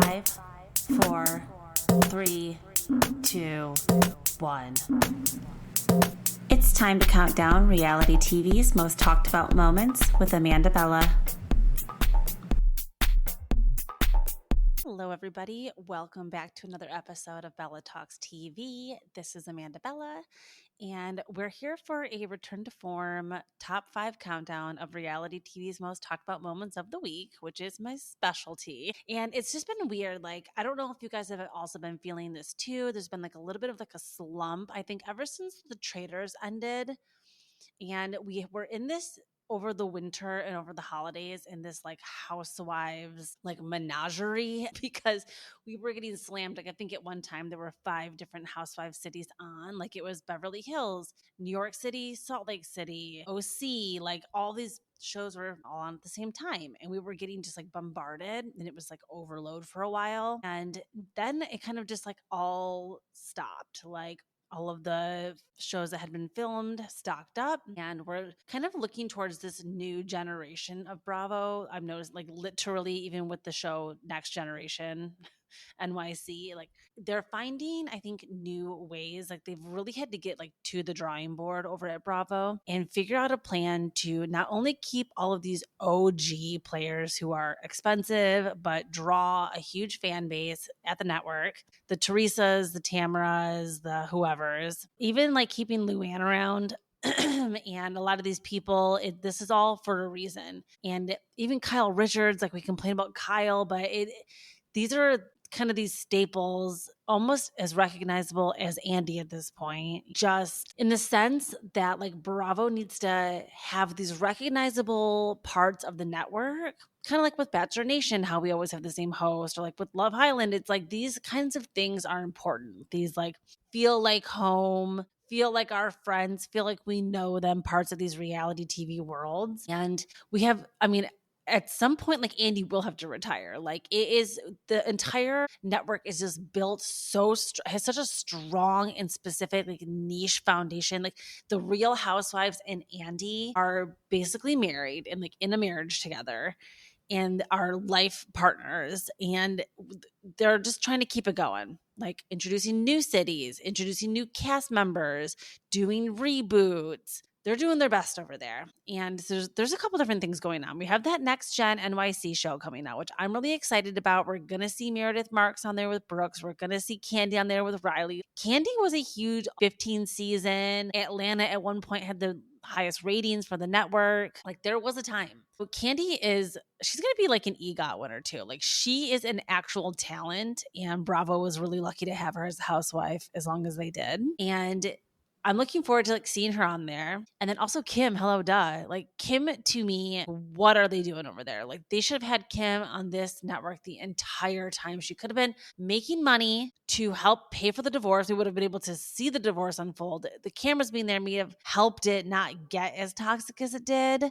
5, 4, 3, 2, 1. It's time to count down reality TV's most talked about moments with Amanda Bella. Hello, everybody. Welcome back to another episode of Bella Talks TV. This is Amanda Bella, and we're here for a return to form top 5 countdown of reality TV's most talked about moments of the week, which is my specialty. And it's just been weird. Like, I don't know if you guys have also been feeling this too. There's been like a little bit of like a slump, I think, ever since the Traitors ended. And we were in this over the winter and over the holidays in this like Housewives like menagerie because we were getting slammed. Like I think at one time there were 5 different Housewives cities on. Like it was Beverly Hills, New York City, Salt Lake City, OC, like all these shows were all on at the same time. And we were getting just like bombarded and it was like overload for a while. And then it kind of just like all stopped. Like all of the shows that had been filmed stocked up, and we're kind of looking towards this new generation of Bravo. I've noticed like literally even with the show Next Generation NYC, like they're finding, I think, new ways. Like they've really had to get like to the drawing board over at Bravo and figure out a plan to not only keep all of these OG players who are expensive, but draw a huge fan base at the network. The Teresas, the Tamaras, the whoever's, even like keeping Luann around. And a lot of these people, this is all for a reason. And even Kyle Richards, like we complain about Kyle, but these are kind of these staples, almost as recognizable as Andy at this point, just in the sense that like Bravo needs to have these recognizable parts of the network, kind of like with Bachelor Nation, how we always have the same host, or like with Love Island. It's like these kinds of things are important. These like feel like home, feel like our friends, feel like we know them parts of these reality TV worlds. And we have, I mean, at some point, like Andy will have to retire. Like it is, the entire network is just built has such a strong and specific like niche foundation. Like the Real Housewives and Andy are basically married and like in a marriage together and are life partners, and they're just trying to keep it going, like introducing new cities, introducing new cast members, doing reboots. They're doing their best over there. And there's a couple different things going on. We have that Next Gen NYC show coming out, which I'm really excited about. We're going to see Meredith Marks on there with Brooks. We're going to see Kandi on there with Riley. Kandi was a huge 15 season. Atlanta at one point had the highest ratings for the network. Like there was a time. But Kandi she's going to be like an EGOT winner too. Like she is an actual talent, and Bravo was really lucky to have her as a housewife as long as they did. And I'm looking forward to like seeing her on there. And then also Kim, hello, duh. Like Kim, to me, what are they doing over there? Like they should have had Kim on this network the entire time. She could have been making money to help pay for the divorce. We would have been able to see the divorce unfold. The cameras being there may have helped it not get as toxic as it did,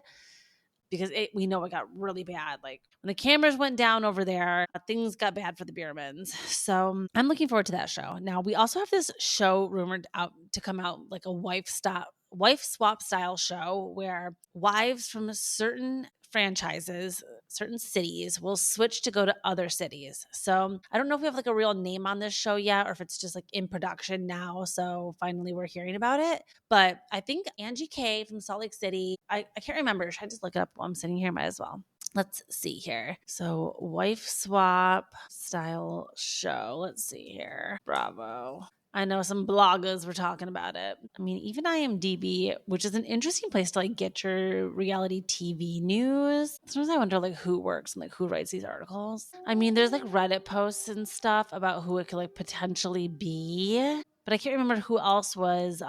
because we know it got really bad. Like when the cameras went down over there, things got bad for the Biermans. So I'm looking forward to that show. Now we also have this show rumored out to come out, like a wife swap style show where wives from certain franchises, certain cities will switch to go to other cities. So I don't know if we have like a real name on this show yet, or if it's just like in production now. So finally we're hearing about it. But I think Angie K from Salt Lake City, I can't remember. Should I just look it up while I'm sitting here? Might as well. Let's see here. So wife swap style show. Let's see here. Bravo. I know some bloggers were talking about it. I mean, even IMDb, which is an interesting place to like get your reality TV news. Sometimes I wonder like who works and like who writes these articles. I mean, there's like Reddit posts and stuff about who it could like potentially be, but I can't remember who else was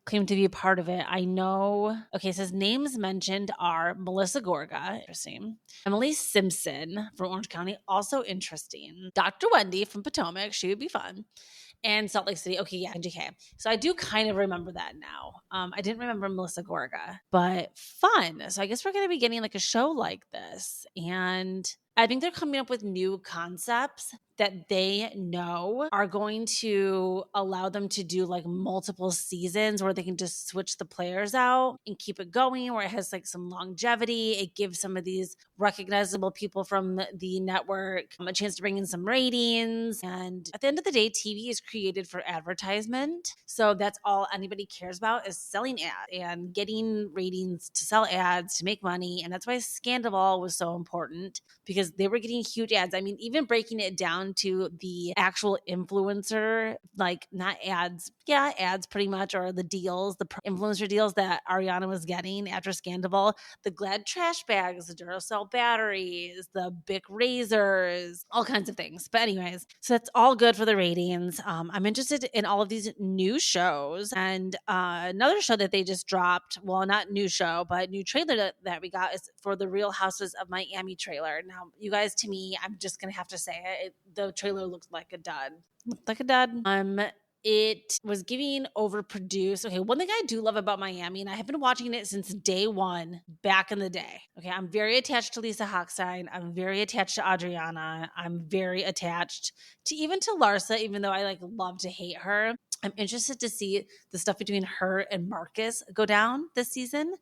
claimed to be a part of it. I know. Okay, it says names mentioned are Melissa Gorga, interesting. Emily Simpson from Orange County, also interesting. Dr. Wendy from Potomac, she would be fun. And Salt Lake City, okay, yeah, GK. So I do kind of remember that now. I didn't remember Melissa Gorga, but fun. So I guess we're going to be getting like a show like this. And I think they're coming up with new concepts that they know are going to allow them to do like multiple seasons where they can just switch the players out and keep it going, where it has like some longevity. It gives some of these recognizable people from the network a chance to bring in some ratings. And at the end of the day, TV is created for advertisement. So that's all anybody cares about is selling ads and getting ratings to sell ads to make money. And that's why Scandal was so important, because they were getting huge ads. I mean, even breaking it down to the actual influencer, like not ads, yeah, ads pretty much, or the deals, the influencer deals that Ariana was getting after Scandal, the Glad trash bags, the Duracell batteries, the Bic razors, all kinds of things. But anyways, so that's all good for the ratings. I'm interested in all of these new shows. And another show that they just dropped, well, not new show, but new trailer that we got is for the Real Houses of Miami trailer. Now, you guys, to me, I'm just going to have to say it. The trailer looks like a dud. Looked like a dud. It was giving overproduced. Okay, one thing I do love about Miami, and I have been watching it since day one back in the day. Okay, I'm very attached to Lisa Hochstein. I'm very attached to Adriana. I'm very attached to even to Larsa, even though I like love to hate her. I'm interested to see the stuff between her and Marcus go down this season.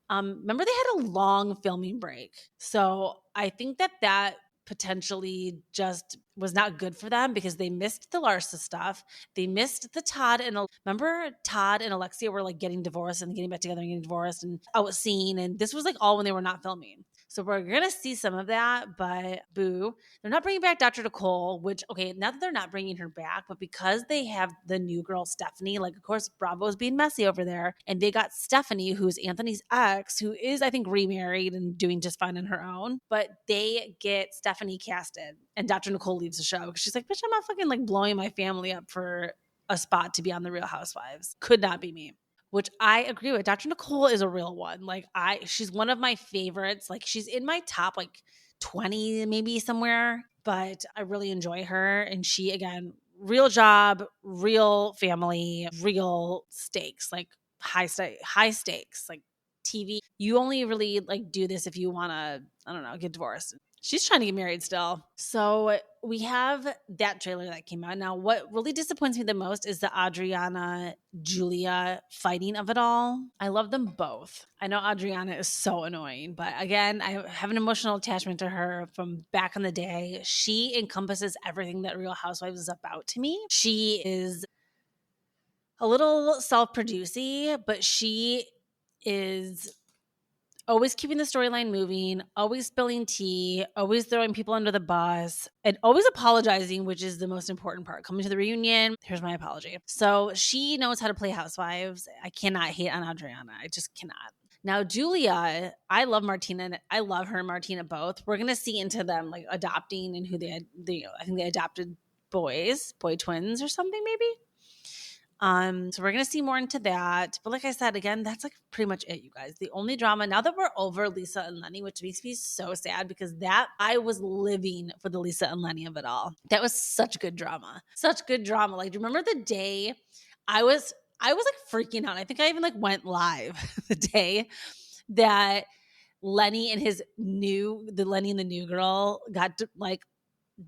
Remember they had a long filming break. So I think that potentially just was not good for them because they missed the Larsa stuff. They missed the Todd and remember Todd and Alexia were like getting divorced and getting back together and getting divorced and out scene. And this was like all when they were not filming. So we're going to see some of that, but boo. They're not bringing back Dr. Nicole, which, okay, not that they're not bringing her back, but because they have the new girl, Stephanie, like, of course, Bravo's being messy over there. And they got Stephanie, who's Anthony's ex, who is, I think, remarried and doing just fine on her own. But they get Stephanie casted and Dr. Nicole leaves the show because she's like, bitch, I'm not fucking like blowing my family up for a spot to be on The Real Housewives. Could not be me. Which I agree with. Dr. Nicole is a real one. Like she's one of my favorites. Like she's in my top like 20 maybe somewhere, but I really enjoy her. And she, again, real job, real family, real stakes, like high stakes, like TV. You only really like do this if you want to, I don't know, get divorced. She's trying to get married still. So we have that trailer that came out. Now, what really disappoints me the most is the Adriana Julia fighting of it all. I love them both. I know Adriana is so annoying, but again, I have an emotional attachment to her from back in the day. She encompasses everything that Real Housewives is about to me. She is a little self-producing, but she is always keeping the storyline moving, always spilling tea, always throwing people under the bus, and always apologizing, which is the most important part. Coming to the reunion, here's my apology. So she knows how to play Housewives. I cannot hate on Adriana. I just cannot. Now, Julia, I love Martina. And I love her and Martina both. We're going to see into them like adopting and who they I think they adopted boy twins or something maybe. So we're gonna see more into that. But like I said, again, that's like pretty much it, you guys. The only drama now that we're over Lisa and Lenny, which makes me so sad because that I was living for the Lisa and Lenny of it all. That was such good drama. Such good drama. Like, do you remember the day I was like freaking out? I think I even like went live the day that Lenny and Lenny and the new girl got to, like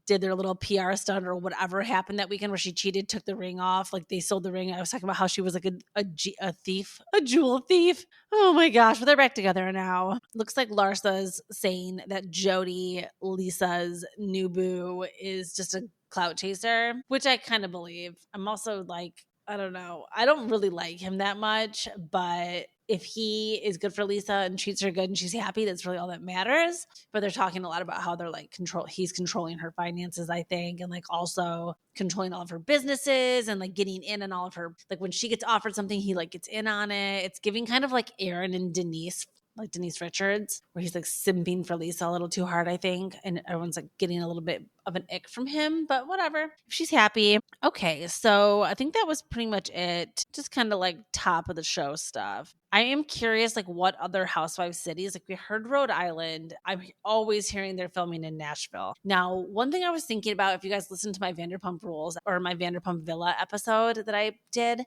did their little PR stunt or whatever happened that weekend where she cheated, took the ring off. Like they sold the ring. I was talking about how she was like a thief, a jewel thief. Oh my gosh, but they're back together now. Looks like Larsa's saying that Jody, Lisa's new boo, is just a clout chaser, which I kind of believe. I'm also like, I don't know. I don't really like him that much, but if he is good for Lisa and treats her good and she's happy, that's really all that matters. But they're talking a lot about how they're like he's controlling her finances, I think, and like also controlling all of her businesses and like getting in on all of her, like when she gets offered something, he like gets in on it. It's giving kind of like Aaron and Denise, like Denise Richards, where he's like simping for Lisa a little too hard, I think. And everyone's like getting a little bit of an ick from him, but whatever. If she's happy. Okay, so I think that was pretty much it. Just kind of like top of the show stuff. I am curious, like what other Housewives cities, like we heard Rhode Island. I'm always hearing they're filming in Nashville. Now, one thing I was thinking about, if you guys listen to my Vanderpump Rules or my Vanderpump Villa episode that I did,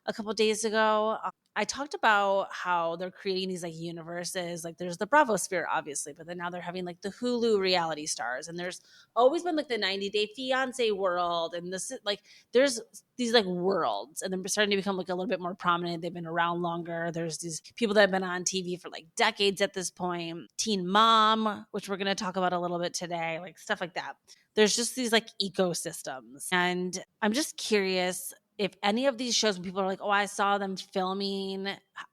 a couple days ago. I talked about how they're creating these like universes. Like there's the Bravo sphere, obviously, but then now they're having like the Hulu reality stars, and there's always been like the 90 Day Fiance world, and this is like there's these like worlds, and they're starting to become like a little bit more prominent. They've been around longer. There's these people that have been on TV for like decades at this point. Teen Mom, which we're going to talk about a little bit today, like stuff like that. There's just these like ecosystems, and I'm just curious if any of these shows, when people are like, oh, I saw them filming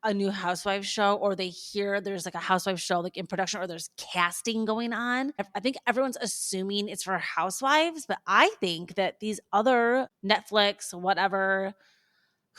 a new Housewives show, or they hear there's like a Housewives show like in production, or there's casting going on, I think everyone's assuming it's for Housewives, but I think that these other Netflix, whatever,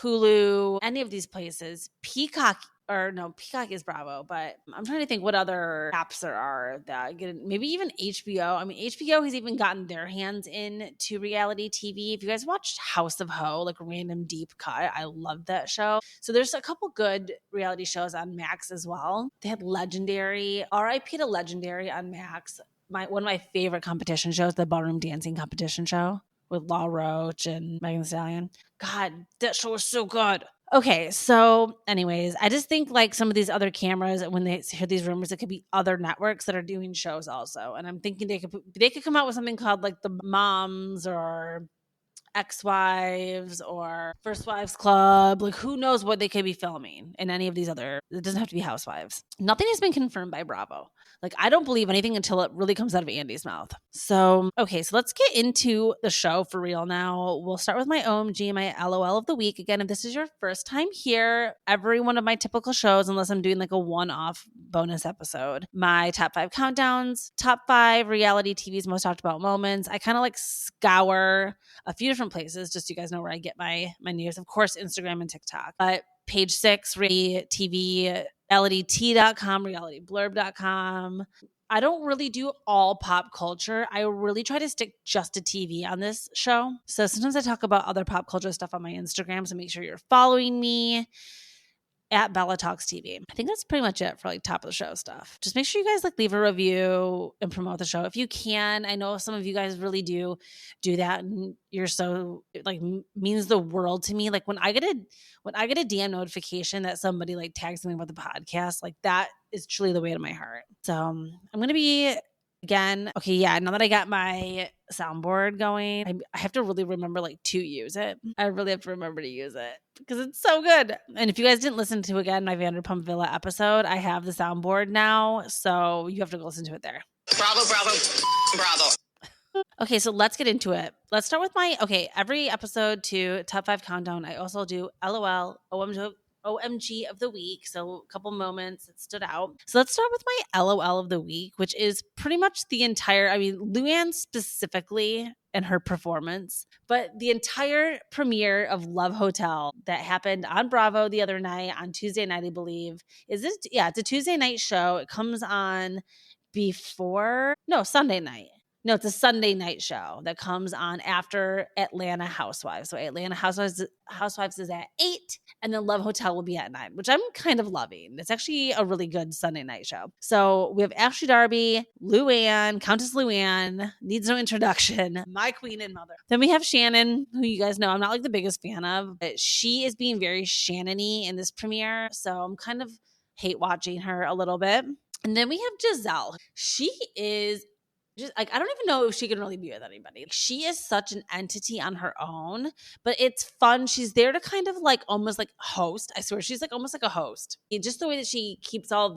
Hulu, any of these places, Peacock, or no, Peacock is Bravo, but I'm trying to think what other apps there are that get, maybe even HBO. I mean, HBO has even gotten their hands into reality TV. If you guys watched House of Ho, like Random Deep Cut, I love that show. So there's a couple good reality shows on Max as well. They had Legendary, RIP to Legendary on Max. One of my favorite competition shows, the ballroom dancing competition show with Law Roach and Megan Thee Stallion. God, that show was so good. Okay, so anyways, I just think like some of these other cameras, when they hear these rumors, it could be other networks that are doing shows also. And I'm thinking they could come out with something called like the Moms or Ex-Wives or First Wives Club. Like who knows what they could be filming in any of these other, it doesn't have to be Housewives. Nothing has been confirmed by Bravo. Like I don't believe anything until it really comes out of Andy's mouth. So, okay, so let's get into the show for real now. We'll start with my OMG, my LOL of the week. Again, if this is your first time here, every one of my typical shows, unless I'm doing like a one-off bonus episode, my top 5 countdowns, top 5 reality TV's most talked about moments. I kind of like scour a few different places, just so you guys know where I get my news. Of course, Instagram and TikTok. But page 6, TV, LEDT.com, realityblurb.com. I don't really do all pop culture. I really try to stick just to TV on this show. So sometimes I talk about other pop culture stuff on my Instagram. So make sure you're following me at Bella Talks TV. I think that's pretty much it for like top of the show stuff. Just make sure you guys like leave a review and promote the show if you can. I know some of you guys really do that, and you're so like means the world to me. Like when I get a DM notification that somebody like tags me with the podcast, like that is truly the way to my heart. So I'm gonna be again. Okay, yeah. Now that I got my soundboard going, I have to really remember like to use it. I really have to remember to use it because it's so good. And if you guys didn't listen to again my Vanderpump Villa episode, I have the soundboard now, so you have to go listen to it there. Bravo, bravo, bravo. Okay, so let's get into it. Let's start with every episode to top 5 countdown. I also do LOL, OMG of the week. So a couple moments that stood out. So let's start with my LOL of the week, which is pretty much the entire, Luann specifically and her performance, but the entire premiere of Love Hotel that happened on Bravo the other night, on Tuesday night, I believe. It's a Tuesday night show. It comes on Sunday night. No, it's a Sunday night show that comes on after Atlanta Housewives. So Atlanta Housewives is at 8, and then Love Hotel will be at 9, which I'm kind of loving. It's actually a really good Sunday night show. So we have Ashley Darby, Luann, Countess Luann, needs no introduction, my queen and mother. Then we have Shannon, who you guys know I'm not like the biggest fan of, but she is being very Shannon-y in this premiere. So I'm kind of hate watching her a little bit. And then we have Giselle. She is just like, I don't even know if she can really be with anybody. She is such an entity on her own, but it's fun. She's there to kind of like almost like host. I swear she's like almost like a host. Just the way that she keeps all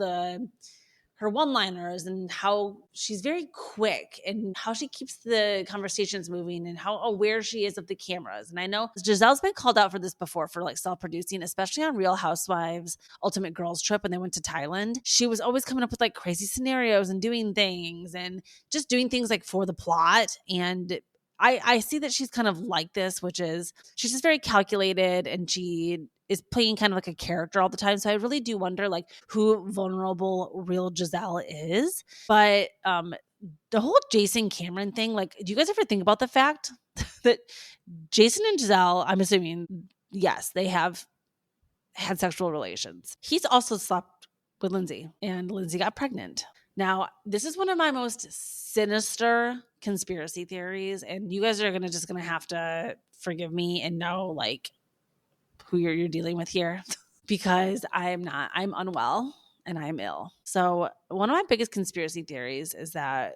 her one-liners and how she's very quick and how she keeps the conversations moving and how aware she is of the cameras. And I know Giselle's been called out for this before for like self-producing, especially on Real Housewives Ultimate Girls Trip when they went to Thailand. She was always coming up with like crazy scenarios and doing things and just doing things like for the plot. And I see that she's kind of like this, which is she's just very calculated and she is playing kind of like a character all the time. So I really do wonder like who vulnerable real Giselle is. But the whole Jason Cameron thing, like, do you guys ever think about the fact that Jason and Giselle, I'm assuming, yes, they have had sexual relations. He's also slept with Lindsay and Lindsay got pregnant. Now, this is one of my most sinister conspiracy theories, and you guys are just gonna have to forgive me and know, like, who you're dealing with here because I'm unwell and I'm ill. So one of my biggest conspiracy theories is that,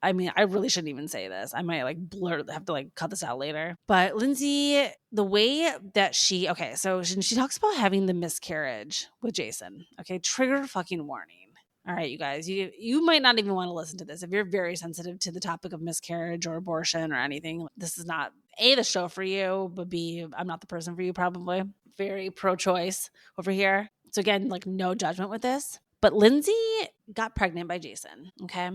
I mean, I really shouldn't even say this. I might have to cut this out later. But Lindsay, the way that so she talks about having the miscarriage with Jason. Okay, trigger fucking warning. All right, you guys, you might not even want to listen to this. If you're very sensitive to the topic of miscarriage or abortion or anything, this is not A, the show for you, but B, I'm not the person for you probably. Very pro-choice over here. So again, no judgment with this. But Lindsay got pregnant by Jason, okay?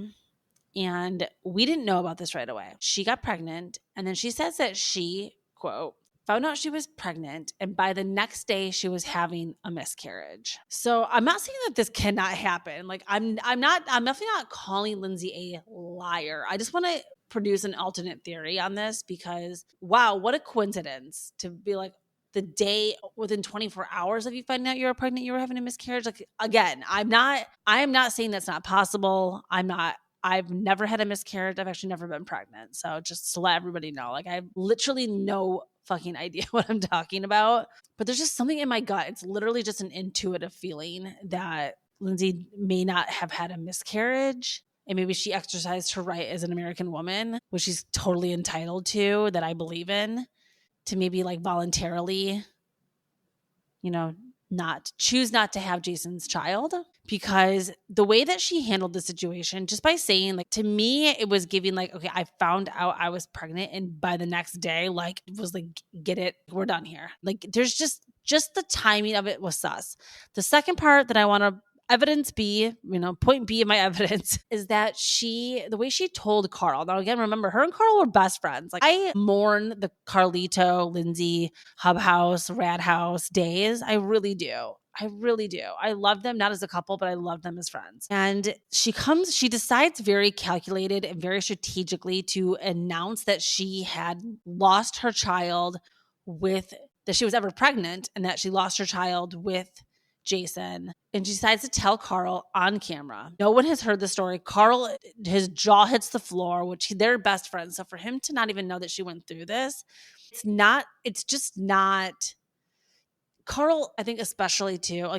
And we didn't know about this right away. She got pregnant, and then she says that she, quote, found out she was pregnant, and by the next day she was having a miscarriage. So I'm not saying that this cannot happen. I'm definitely not calling Lindsay a liar. I just want to produce an alternate theory on this because wow, what a coincidence to be the day within 24 hours of you finding out you were pregnant, you were having a miscarriage. Again, I am not saying that's not possible. I've never had a miscarriage. I've actually never been pregnant. So just to let everybody know, I have literally no fucking idea what I'm talking about. But there's just something in my gut. It's literally just an intuitive feeling that Lindsay may not have had a miscarriage. And maybe she exercised her right as an American woman, which she's totally entitled to, that I believe in, to maybe voluntarily, not to have Jason's child. Because the way that she handled the situation, just by saying, to me, it was giving okay, I found out I was pregnant, and by the next day, it was get it, we're done here. There's just the timing of it was sus. The second part that I want to evidence B, point B of my evidence is that the way she told Carl, now again, remember, her and Carl were best friends. I mourn the Carlito, Lindsay, Hub House, Rad House days. I really do. I really do. I love them, not as a couple, but I love them as friends. And she decides very calculated and very strategically to announce that she had lost her child that she was ever pregnant and that she lost her child with Jason. And she decides to tell Carl on camera. No one has heard the story. Carl, his jaw hits the floor, they're best friends. So for him to not even know that she went through this, it's just not Carl, I think especially too,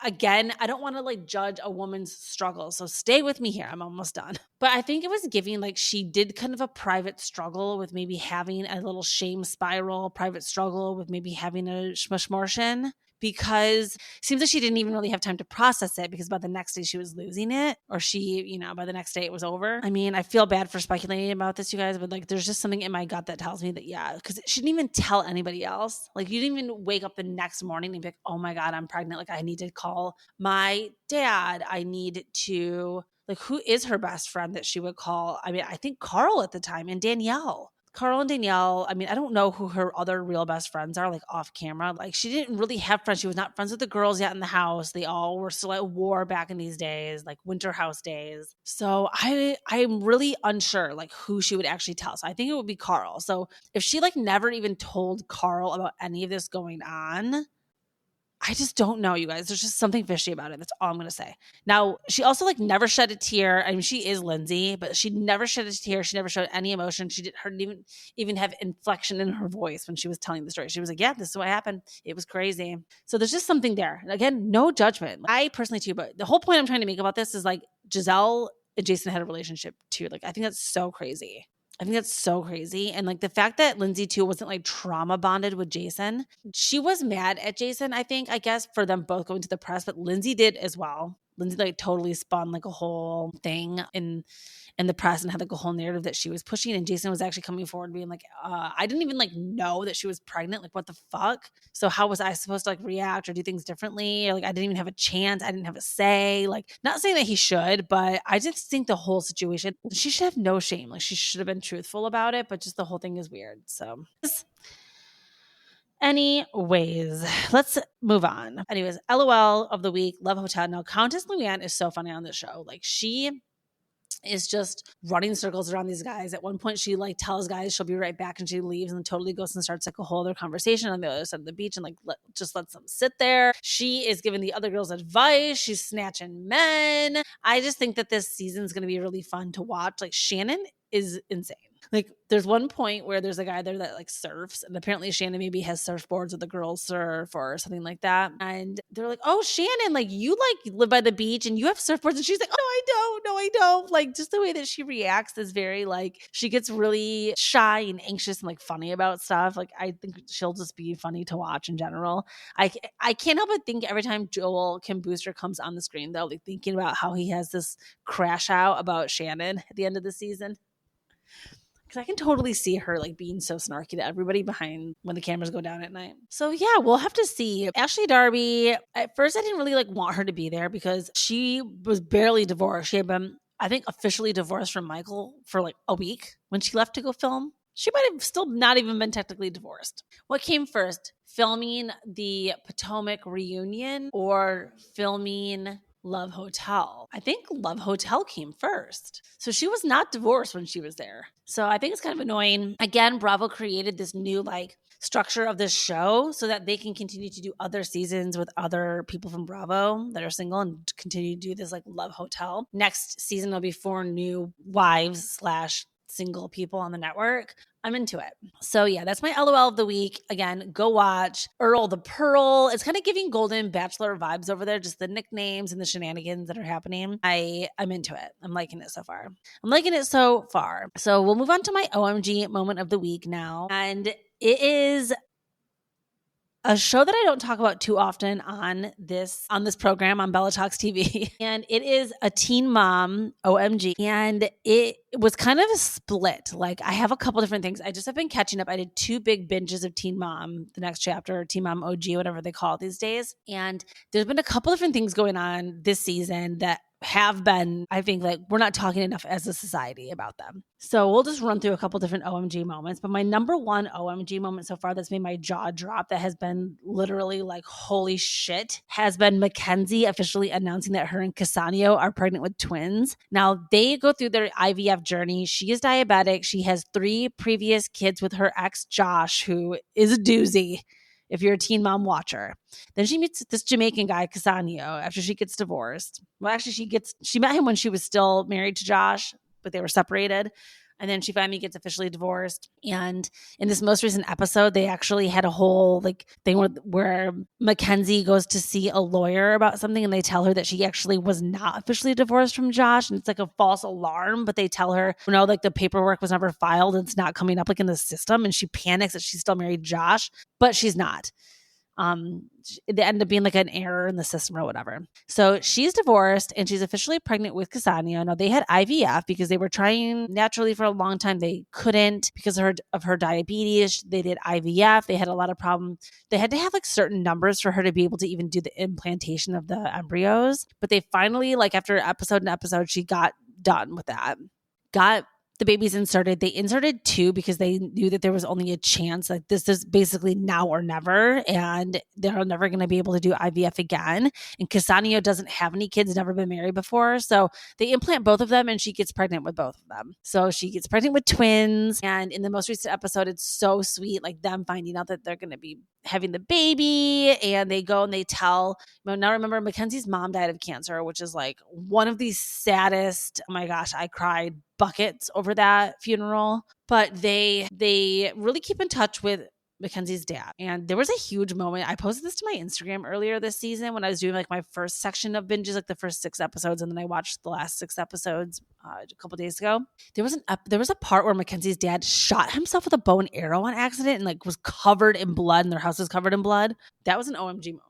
again, I don't want to judge a woman's struggle. So stay with me here. I'm almost done. But I think it was giving she did kind of a private struggle with maybe having a little shame spiral, private struggle with maybe having a schmushmortion. Because it seems like she didn't even really have time to process it because by the next day she was losing it, or by the next day it was over. I mean, I feel bad for speculating about this, you guys, but there's just something in my gut that tells me that, yeah, because she didn't even tell anybody else. You didn't even wake up the next morning and be like, oh my God, I'm pregnant. I need to call my dad. I need to, who is her best friend that she would call? I mean, I think Carl at the time and Danielle. Carl and Danielle, I mean, I don't know who her other real best friends are, off camera. She didn't really have friends. She was not friends with the girls yet in the house. They all were still at war back in these days, winter house days. So I'm really unsure, who she would actually tell. So I think it would be Carl. So if she never even told Carl about any of this going on, I just don't know, you guys. There's just something fishy about it. That's all I'm going to say. Now, she also never shed a tear. I mean, she is Lindsay, but she never shed a tear. She never showed any emotion. She didn't even have inflection in her voice when she was telling the story. She was like, yeah, this is what happened. It was crazy. So there's just something there. Again, no judgment. I personally too, but the whole point I'm trying to make about this is Giselle and Jason had a relationship too. I think that's so crazy. I think that's so crazy. And the fact that Lindsay too wasn't trauma bonded with Jason. She was mad at Jason, I guess, for them both going to the press, but Lindsay did as well. Lindsay totally spun a whole thing in the press and had a whole narrative that she was pushing. And Jason was actually coming forward being I didn't even know that she was pregnant. What the fuck? So how was I supposed to react or do things differently? Or I didn't even have a chance. I didn't have a say. Not saying that he should, but I just think the whole situation, she should have no shame. She should have been truthful about it, but just the whole thing is weird. So anyways, let's move on. Anyways, LOL of the week, Love Hotel. Now, Countess Luann is so funny on the show. She is just running circles around these guys. At one point, she tells guys she'll be right back, and she leaves and totally goes and starts a whole other conversation on the other side of the beach and just lets them sit there. She is giving the other girls advice. She's snatching men. I just think that this season is going to be really fun to watch. Shannon is insane. Like, there's one point where there's a guy there that like surfs, and apparently Shannon maybe has surfboards with the girls surf or something like that. And they're like, "Oh, Shannon, like you like live by the beach and you have surfboards." And she's like, "Oh, no, I don't. No, I don't." Like, just the way that she reacts is very like, she gets really shy and anxious and like funny about stuff. Like, I think she'll just be funny to watch in general. I can't help but think every time Joel Kim Booster comes on the screen, though, like thinking about how he has this crash out about Shannon at the end of the season. Because I can totally see her like being so snarky to everybody behind when the cameras go down at night. So yeah, we'll have to see. Ashley Darby, at first I didn't really like want her to be there because she was barely divorced. She had been, I think, officially divorced from Michael for like a week when she left to go film. She might have still not even been technically divorced. What came first? Filming the Potomac reunion or filming Love Hotel? I think Love Hotel came first. So she was not divorced when she was there. So I think it's kind of annoying. Again, Bravo created this new like structure of this show so that they can continue to do other seasons with other people from Bravo that are single and continue to do this like Love Hotel. Next season will be 4 new wives / single people on the network. I'm into it. So yeah, that's my LOL of the week. Again, go watch Earl the Pearl. It's kind of giving Golden Bachelor vibes over there, just the nicknames and the shenanigans that are happening. I'm into it. I'm liking it so far. So we'll move on to my OMG moment of the week now. And it is a show that I don't talk about too often on this program on Bella Talks TV. And it is a teen mom, OMG. And it was kind of a split. Like, I have a couple different things. I just have been catching up. I did 2 big binges of Teen Mom, the next chapter, Teen Mom OG, whatever they call it these days. And there's been a couple different things going on this season that have been, I think, like, we're not talking enough as a society about them. So we'll just run through a couple different OMG moments. But my number one OMG moment so far that's made my jaw drop, that has been literally like, holy shit, has been Mackenzie officially announcing that her and Casanio are pregnant with twins. Now, they go through their IVF journey. She is diabetic. She has 3 previous kids with her ex, Josh, who is a doozy if you're a Teen Mom watcher. Then she meets this Jamaican guy, Casanio, after she gets divorced. Well, actually, she met him when she was still married to Josh, but they were separated. And then she finally gets officially divorced. And in this most recent episode, they actually had a whole like thing where Mackenzie goes to see a lawyer about something, and they tell her that she actually was not officially divorced from Josh. And it's like a false alarm, but they tell her, like the paperwork was never filed and it's not coming up like in the system. And she panics that she's still married to Josh, but she's not. It ended up being like an error in the system or whatever. So she's divorced and she's officially pregnant with Casanio. Now, they had IVF because they were trying naturally for a long time. They couldn't because of her diabetes. They did IVF. They had a lot of problems. They had to have like certain numbers for her to be able to even do the implantation of the embryos. But they finally, like after episode and episode, she got done with that. Got the babies inserted. They inserted 2 because they knew that there was only a chance. Like, this is basically now or never, and they're never going to be able to do IVF again. And Casanio doesn't have any kids, never been married before. So they implant both of them and she gets pregnant with both of them. So she gets pregnant with twins. And in the most recent episode, it's so sweet, like them finding out that they're going to be having the baby, and they go and they tell, now remember, Mackenzie's mom died of cancer, which is like one of the saddest, oh my gosh, I cried buckets over that funeral. But they really keep in touch with Mackenzie's dad. And there was a huge moment. I posted this to my Instagram earlier this season when I was doing like my first section of binges, like the first 6 episodes. And then I watched the last 6 episodes a couple days ago. There was a part where Mackenzie's dad shot himself with a bow and arrow on accident and like was covered in blood, and their house was covered in blood. That was an OMG moment.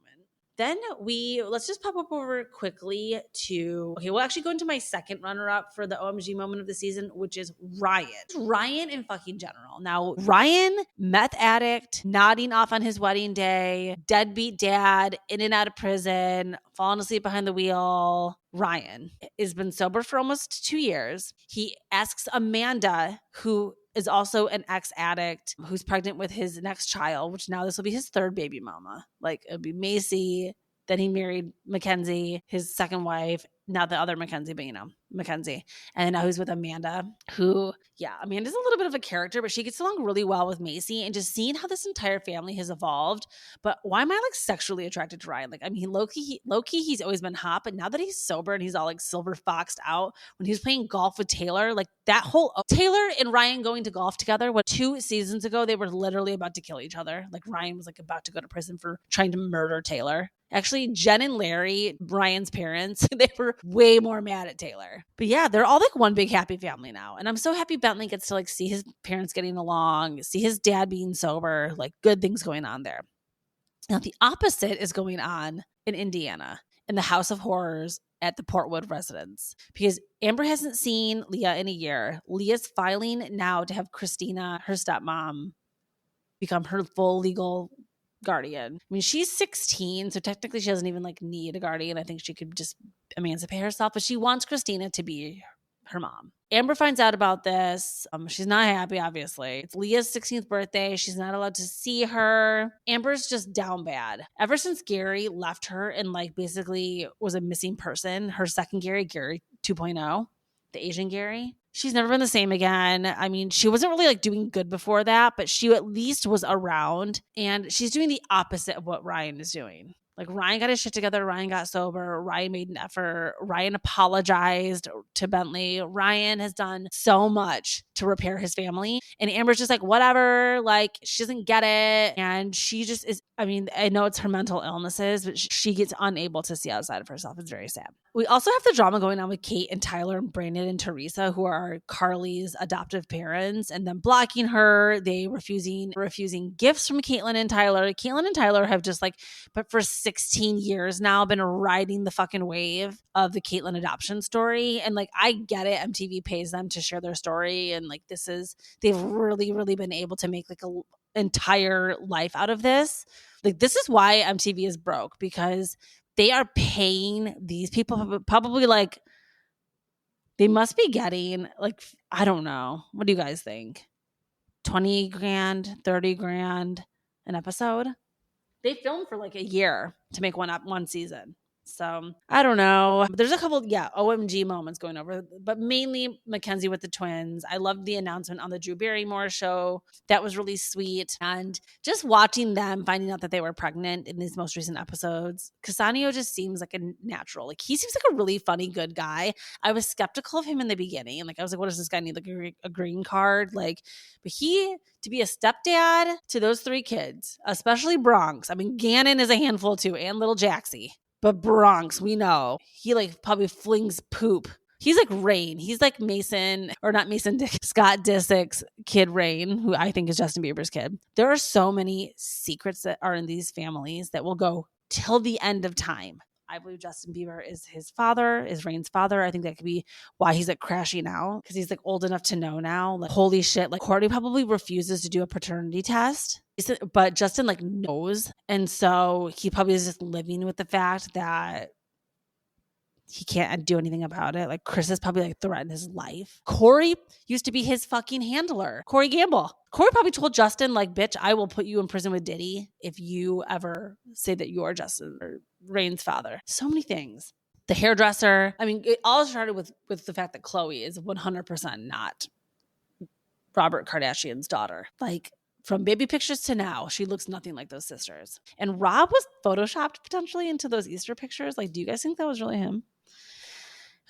Then let's just pop up over quickly to, we'll actually go into my second runner-up for the OMG moment of the season, which is Ryan. Ryan in fucking general. Now, Ryan, meth addict, nodding off on his wedding day, deadbeat dad, in and out of prison, falling asleep behind the wheel. Ryan has been sober for almost 2 years. He asks Amanda, who is also an ex-addict, who's pregnant with his next child, which now this will be his 3rd baby mama. Like, it'll be Macy, Then he married Mackenzie, his second wife, now the other Mackenzie, but Mackenzie. And now he's with Amanda, who, Amanda's a little bit of a character, but she gets along really well with Macy, and just seeing how this entire family has evolved. But why am I like sexually attracted to Ryan? Like, I mean, low-key, he's always been hot, but now that he's sober and he's all like silver foxed out, when he was playing golf with Taylor, like that whole Taylor and Ryan going to golf together, 2 seasons ago, they were literally about to kill each other. Like Ryan was like about to go to prison for trying to murder Taylor. Actually, Jen and Larry, Ryan's parents, they were way more mad at Taylor. But yeah, they're all like one big happy family now. And I'm so happy Bentley gets to like see his parents getting along, see his dad being sober, like good things going on there. Now, the opposite is going on in Indiana, in the House of Horrors at the Portwood residence, because Amber hasn't seen Leah in a year. Leah's filing now to have Christina, her stepmom, become her full legal guardian. I mean, she's 16, so technically she doesn't even like need a guardian. I think she could just emancipate herself, but she wants Christina to be her mom. Amber finds out about this. She's not happy, obviously. It's Leah's 16th birthday. She's not allowed to see her. Amber's just down bad. Ever since Gary left her and like basically was a missing person, her second Gary 2.0, the Asian Gary, she's never been the same again. I mean, she wasn't really like doing good before that, but she at least was around, and she's doing the opposite of what Ryan is doing. Like Ryan got his shit together. Ryan got sober. Ryan made an effort. Ryan apologized to Bentley. Ryan has done so much to repair his family. And Amber's just like, whatever, like she doesn't get it. And she just is, I mean, I know it's her mental illnesses, but she gets unable to see outside of herself. It's very sad. We also have the drama going on with Kate and Tyler and Brandon and Teresa, who are Carly's adoptive parents, and them blocking her. They refusing gifts from Caitlin and Tyler. Caitlin and Tyler have just like, but for 16 years now, been riding the fucking wave of the Caitlin adoption story. And like, I get it. MTV pays them to share their story. And like, they've really, really been able to make like a entire life out of this. Like, this is why MTV is broke, because they are paying these people probably like, they must be getting like, I don't know. What do you guys think? 20 grand, 30 grand an episode? They filmed for like a year to make one season. So I don't know. There's a couple, OMG moments going over, but mainly Mackenzie with the twins. I loved the announcement on the Drew Barrymore show. That was really sweet. And just watching them finding out that they were pregnant in these most recent episodes. Casanio just seems like a natural. Like, he seems like a really funny, good guy. I was skeptical of him in the beginning. Like, I was like, what does this guy need? Like a green card? Like, but to be a stepdad to those 3 kids, especially Bronx. I mean, Gannon is a handful too, and little Jaxie. But Bronx, we know, he like probably flings poop. He's like Rain. He's like Mason, or not Mason, Scott Disick's kid Rain, who I think is Justin Bieber's kid. There are so many secrets that are in these families that will go till the end of time. I believe Justin Bieber is his father, is Rain's father. I think that could be why he's like crashing out, because he's like old enough to know now. Like, holy shit. Like, Courtney probably refuses to do a paternity test, but Justin like knows. And so he probably is just living with the fact that he can't do anything about it. Like, Chris has probably like threatened his life. Corey used to be his fucking handler. Corey Gamble. Corey probably told Justin, like, bitch, I will put you in prison with Diddy if you ever say that you're Justin or Rain's father. So many things. The hairdresser. I mean, it all started with the fact that Khloe is 100% not Robert Kardashian's daughter. Like, from baby pictures to now, she looks nothing like those sisters. And Rob was photoshopped potentially into those Easter pictures. Like, do you guys think that was really him?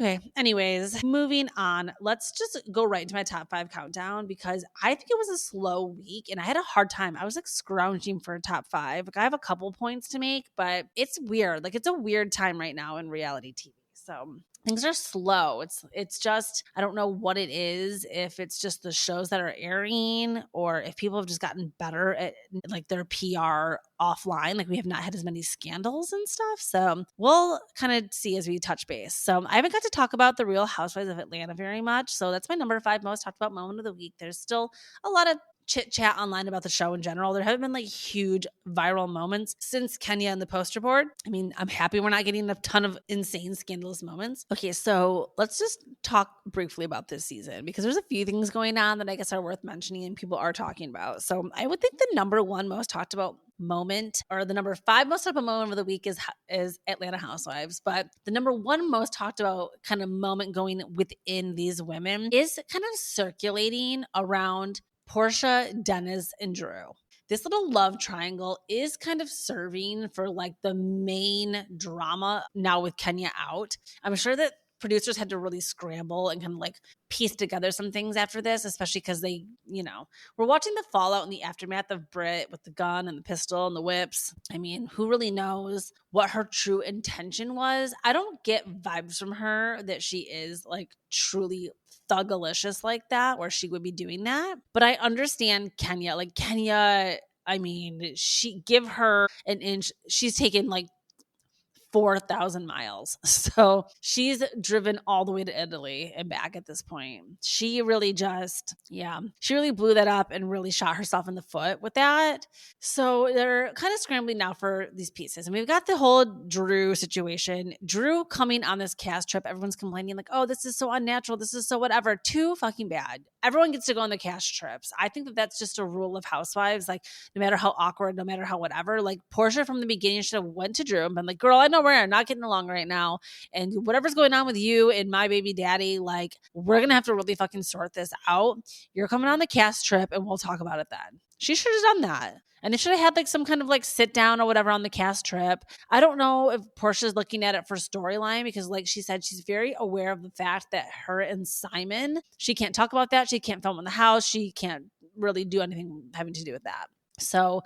Okay, anyways, moving on. Let's just go right into my top 5 countdown, because I think it was a slow week and I had a hard time. I was like scrounging for a top 5. Like, I have a couple points to make, but it's weird. Like, it's a weird time right now in reality TV. So things are slow. It's just, I don't know what it is, if it's just the shows that are airing, or if people have just gotten better at like their PR offline. Like, we have not had as many scandals and stuff. So we'll kind of see as we touch base. So I haven't got to talk about the Real Housewives of Atlanta very much. So that's my number 5 most talked about moment of the week. There's still a lot of chit chat online about the show in general. There haven't been like huge viral moments since Kenya and the poster board. I mean, I'm happy we're not getting a ton of insane scandalous moments. Okay, so let's just talk briefly about this season because there's a few things going on that I guess are worth mentioning and people are talking about. So I would think the number one most talked about moment, or the number 5 most talked about moment of the week, is Atlanta Housewives. But the number one most talked about kind of moment going within these women is kind of circulating around Portia, Dennis, and Drew. This little love triangle is kind of serving for like the main drama now with Kenya out. I'm sure that producers had to really scramble and kind of like piece together some things after this, especially because they, we're watching the fallout and the aftermath of Britt with the gun and the pistol and the whips. I mean, who really knows what her true intention was? I don't get vibes from her that she is like truly thugalicious like that, where she would be doing that. But I understand Kenya. Like Kenya, I mean, she give her an inch. She's taken like 4,000 miles. So she's driven all the way to Italy and back at this point. She really she really blew that up and really shot herself in the foot with that. So they're kind of scrambling now for these pieces. And we've got the whole Drew situation. Drew coming on this cast trip. Everyone's complaining like, oh, this is so unnatural. This is so whatever. Too fucking bad. Everyone gets to go on the cast trips. I think that that's just a rule of Housewives. Like, no matter how awkward, no matter how whatever, like Portia from the beginning should have went to Drew and been like, girl, I know we're not getting along right now. And whatever's going on with you and my baby daddy, like, we're going to have to really fucking sort this out. You're coming on the cast trip and we'll talk about it then. She should have done that. And they should have had like some kind of like sit down or whatever on the cast trip. I don't know if Portia's looking at it for storyline because like she said, she's very aware of the fact that her and Simon, she can't talk about that. She can't film in the house. She can't really do anything having to do with that. So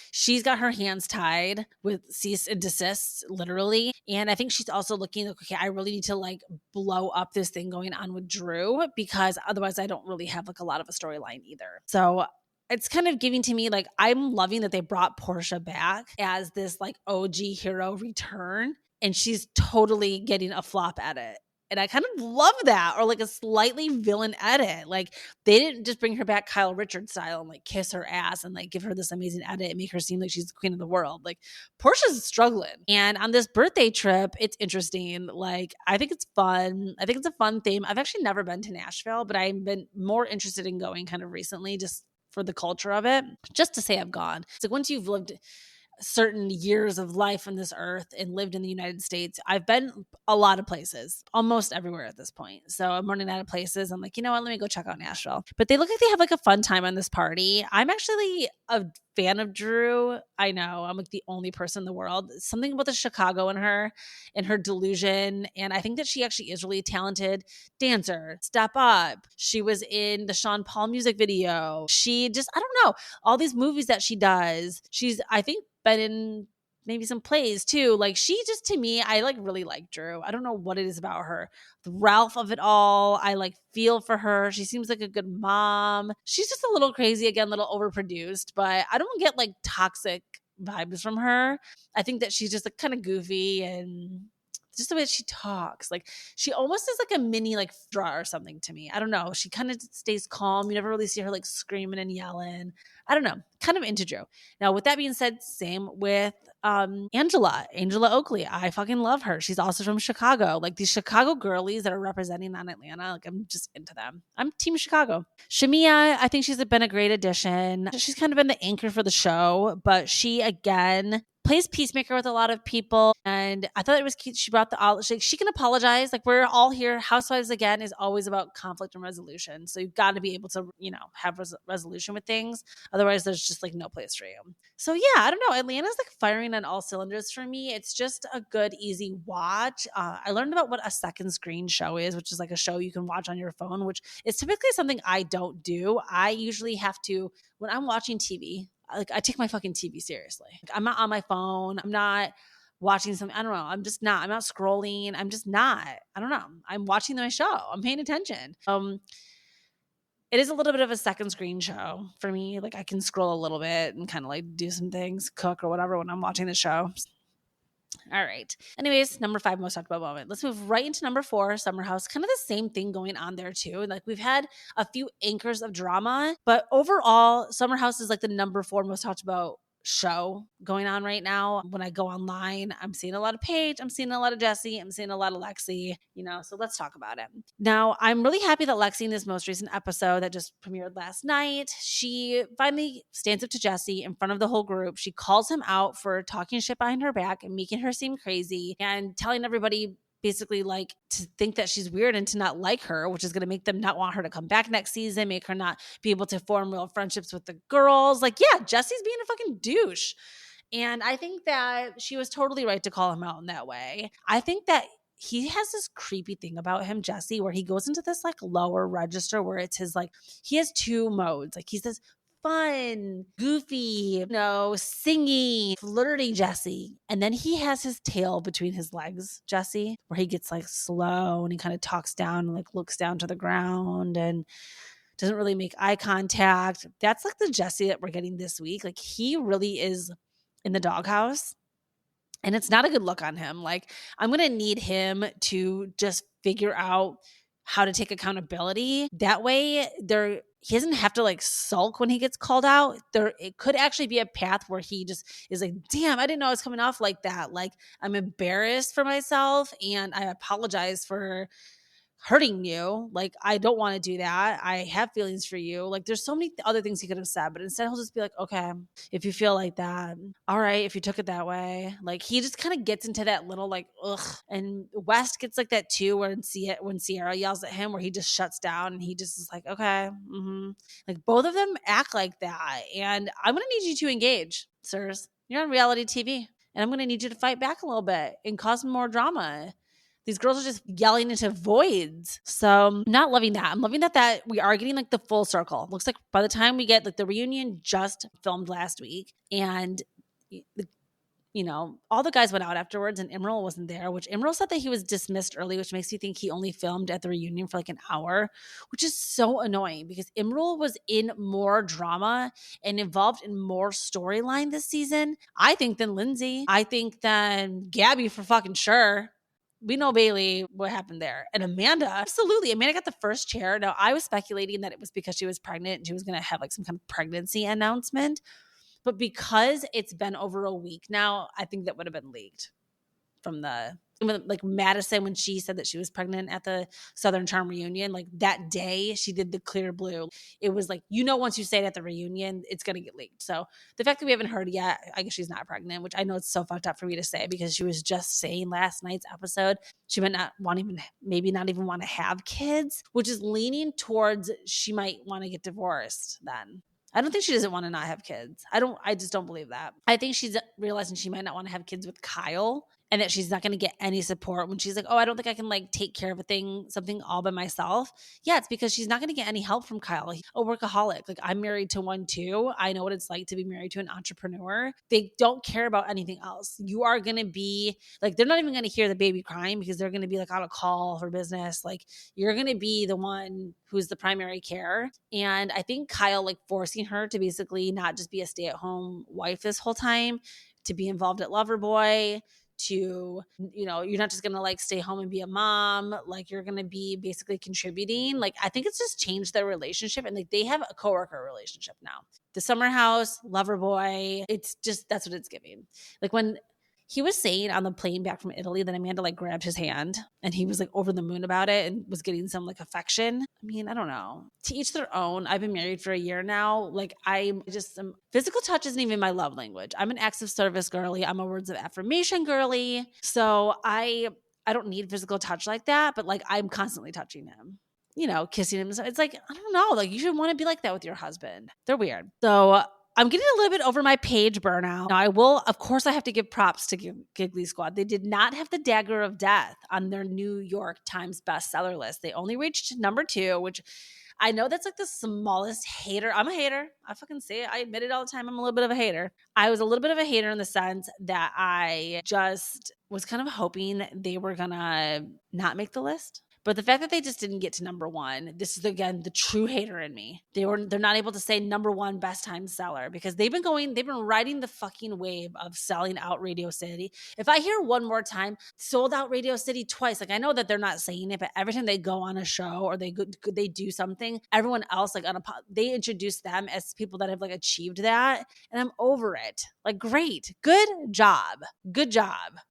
she's got her hands tied with cease and desist, literally. And I think she's also looking like, okay, I really need to like blow up this thing going on with Drew because otherwise I don't really have like a lot of a storyline either. So it's kind of giving to me like I'm loving that they brought Portia back as this like OG hero return, and she's totally getting a flop at it. And I kind of love that, or like a slightly villain edit. Like they didn't just bring her back Kyle Richards style and like kiss her ass and like give her this amazing edit and make her seem like she's the queen of the world. Like Portia's struggling. And on this birthday trip, it's interesting. Like I think it's fun. I think it's a fun theme. I've actually never been to Nashville, but I've been more interested in going kind of recently just for the culture of it, just to say I've gone. It's like once you've lived certain years of life on this earth and lived in the United States, I've been a lot of places, almost everywhere at this point. So I'm running out of places. I'm like, you know what? Let me go check out Nashville. But they look like they have like a fun time on this party. I'm actually a fan of Drew. I know I'm like the only person in the world. Something about the Chicago in her and her delusion. And I think that she actually is really a talented dancer. Step Up. She was in the Sean Paul music video. She just, I don't know, all these movies that she does. She's, I think, been in maybe some plays too. Like she just, to me, I like really like Drew. I don't know what it is about her. The Ralph of it all. I like feel for her. She seems like a good mom. She's just a little crazy, again, a little overproduced, but I don't get like toxic vibes from her. I think that she's just like kind of goofy and just the way that she talks. Like she almost is like a mini like draw or something to me. I don't know. She kind of stays calm. You never really see her like screaming and yelling. I don't know. Kind of into Drew. Now, with that being said, same with Angela Oakley. I fucking love her. She's also from Chicago. Like these Chicago girlies that are representing on Atlanta. Like I'm just into them. I'm team Chicago. Shamia, I think she's been a great addition. She's kind of been the anchor for the show, but she again plays peacemaker with a lot of people. And I thought it was cute. She brought the olive. She can apologize. Like we're all here. Housewives again is always about conflict and resolution. So you've got to be able to, have resolution with things. Otherwise there's just like no place for you. So yeah, I don't know. Atlanta's like firing on all cylinders for me. It's just a good, easy watch. I learned about what a second screen show is, which is like a show you can watch on your phone, which is typically something I don't do. I usually have to, when I'm watching TV, like I take my fucking TV seriously. Like, I'm not on my phone. I'm not watching something. I don't know. I'm not scrolling. I'm just not. I don't know. I'm watching my show. I'm paying attention. It is a little bit of a second screen show for me. Like I can scroll a little bit and kind of like do some things, cook or whatever when I'm watching the show. All right. Anyways, number 5 most talked about moment. Let's move right into number 4, Summer House. Kind of the same thing going on there too. Like we've had a few anchors of drama, but overall, Summer House is like the number 4 most talked about show going on right now. When I go online, I'm seeing a lot of Paige, I'm seeing a lot of Jesse, I'm seeing a lot of Lexi, so let's talk about it. Now, I'm really happy that Lexi in this most recent episode that just premiered last night, she finally stands up to Jesse in front of the whole group. She calls him out for talking shit behind her back and making her seem crazy and telling everybody basically like to think that she's weird and to not like her, which is going to make them not want her to come back next season, make her not be able to form real friendships with the girls. Like, yeah, Jesse's being a fucking douche. And I think that she was totally right to call him out in that way. I think that he has this creepy thing about him, Jesse, where he goes into this like lower register where it's his like, he has 2 modes. Like he's this fun, goofy, singing, flirty Jesse. And then he has his tail between his legs, Jesse, where he gets like slow and he kind of talks down and like looks down to the ground and doesn't really make eye contact. That's like the Jesse that we're getting this week. Like he really is in the doghouse. And it's not a good look on him. Like, I'm going to need him to just figure out how to take accountability. That way, he doesn't have to like sulk when he gets called out. It could actually be a path where he just is like, damn, I didn't know I was coming off like that. Like, I'm embarrassed for myself and I apologize for hurting you. Like, I don't want to do that. I have feelings for you. Like, there's so many other things he could have said, but instead he'll just be like, okay, if you feel like that, all right, if you took it that way. Like, he just kind of gets into that little like, ugh. And West gets like that too, when Sierra yells at him, where he just shuts down and he just is like, okay. Like, both of them act like that. And I'm going to need you to engage, sirs. You're on reality TV. And I'm going to need you to fight back a little bit and cause more drama. These girls are just yelling into voids. So I'm not loving that. I'm loving that we are getting like the full circle. Looks like by the time we get like the reunion just filmed last week and all the guys went out afterwards and Emerald wasn't there, which Emerald said that he was dismissed early, which makes me think he only filmed at the reunion for like an hour, which is so annoying because Emerald was in more drama and involved in more storyline this season, I think, than Lindsay. I think than Gabby for fucking sure. We know Bailey, what happened there. And Amanda, absolutely. Amanda got the first chair. Now, I was speculating that it was because she was pregnant and she was going to have like some kind of pregnancy announcement. But because it's been over a week now, I think that would have been leaked from like Madison, when she said that she was pregnant at the Southern Charm reunion, like that day she did the clear blue. It was like, once you say it at the reunion, it's going to get leaked. So the fact that we haven't heard yet, I guess she's not pregnant, which I know it's so fucked up for me to say because she was just saying last night's episode, she might not want maybe not even want to have kids, which is leaning towards she might want to get divorced then. I don't think she doesn't want to not have kids. I just don't believe that. I think she's realizing she might not want to have kids with Kyle and that she's not going to get any support when she's like, oh, I don't think I can like take care of something all by myself. Yeah, it's because she's not going to get any help from Kyle. He's a workaholic. Like, I'm married to one too. I know what it's like to be married to an entrepreneur. They don't care about anything else. You are going to be like, they're not even going to hear the baby crying because they're going to be like on a call for business. Like, you're going to be the one who's the primary care. And I think Kyle like forcing her to basically not just be a stay-at-home wife this whole time, to be involved at Loverboy, to, you're not just going to like stay home and be a mom, like you're going to be basically contributing. Like, I think it's just changed their relationship and like they have a coworker relationship now. The Summer House, Loverboy, it's just, that's what it's giving. Like when he was saying on the plane back from Italy that Amanda like grabbed his hand and he was like over the moon about it and was getting some like affection. I mean, I don't know. To each their own. I've been married for a year now. Like physical touch isn't even my love language. I'm an acts of service girly. I'm a words of affirmation girly. So I don't need physical touch like that, but like I'm constantly touching him. Kissing him. So it's like, I don't know. Like, you should want to be like that with your husband. They're weird. So I'm getting a little bit over my Paige burnout. Now, of course, I have to give props to Giggly Squad. They did not have the Dagger of Death on their New York Times bestseller list. They only reached number 2, which I know that's like the smallest hater. I'm a hater. I fucking say it. I admit it all the time. I'm a little bit of a hater. I was a little bit of a hater in the sense that I just was kind of hoping they were going to not make the list. But the fact that they just didn't get to number one, this is again the true hater in me. They're not able to say number one best time seller because they've been riding the fucking wave of selling out Radio City. If I hear one more time, sold out Radio City twice, like I know that they're not saying it, but every time they go on a show or they do something, everyone else like they introduce them as people that have like achieved that, and I'm over it. Like, great, good job.